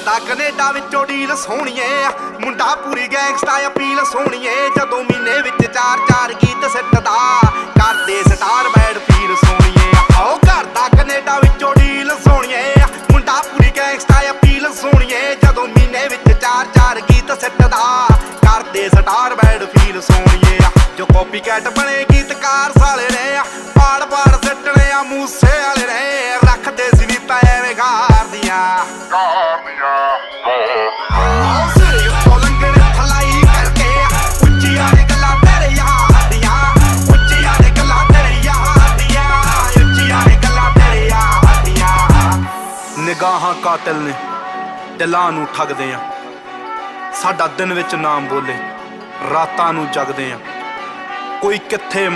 ਕਰਦਾ ਕੈਨੇਡਾ ਵਿੱਚੋਂ ਡੀਲ ਸੋਹਣੀਏ, ਮੁੰਡਾ ਪੂਰੀ ਗੈਂਗਸਟਾ ਅਪੀਲ ਸੋਹਣੀਏ। ਜਦੋਂ ਮਹੀਨੇ ਵਿੱਚ 4-4 ਗੀਤ ਸਿੱਟਦਾ, ਕਰਦੇ ਸਟਾਰ ਬੈਡ ਫੀਲ ਸੋਹਣੀਏ। ਆਓ ਕਰਦਾ ਕੈਨੇਡਾ ਵਿੱਚੋਂ ਡੀਲ ਸੋਹਣੀਏ, ਮੁੰਡਾ ਪੂਰੀ ਗੈਂਗਸਟਾ ਅਪੀਲ ਸੋਹਣੀਏ। ਜਦੋਂ ਮਹੀਨੇ ਵਿੱਚ 4-4 ਗੀਤ ਸਿੱਟਦਾ, ਕਰਦੇ ਸਟਾਰ ਬੈਡ ਫੀਲ ਸੋਹਣੀਏ। ਜੋ ਕਾਪੀ ਕੈਟ ਬਣੇ ਗੀਤਕਾਰ ਸਾਲੇ ਨੇ, ਪਾੜ ਸਿੱਟਣੇ ਆ ਮੂਸੇ ਵਾਲੇ ਨੇ। ਰੱਖਦੇ ਸੀ ਵੀ ਪੈਵੇਂ ਗਾਰ ਦੀਆਂ ਸਿਰੇ ਉੱਤੋਂ ਲੰਘਣ ਥਲਾਈ ਕਰਕੇ, ਉੱਚੀਆਂ ਨੇ ਗੱਲਾਂ ਤੇਰੇ ਯਾਰ ਦੀਆਂ, ਉੱਚੀਆਂ ਨੇ ਗੱਲਾਂ ਤੇਰੇ ਯਾਰ ਦੀਆਂ, ਉੱਚੀਆਂ ਨੇ ਗੱਲਾਂ ਤੇਰੇ ਯਾਰ ਦੀਆਂ। ਨਿਗਾਹਾਂ ਕਾਤਿਲ ਨੇ, ਦਿਲਾਂ ਨੂੰ ਠੱਗਦੇ ਆ। ਸਾਡਾ ਦਿਨ ਵਿੱਚ ਨਾਮ ਬੋਲੇ, ਰਾਤਾਂ ਨੂੰ ਜਗਦੇ ਆ। ਕੋਈ ਕਿੱਥੇ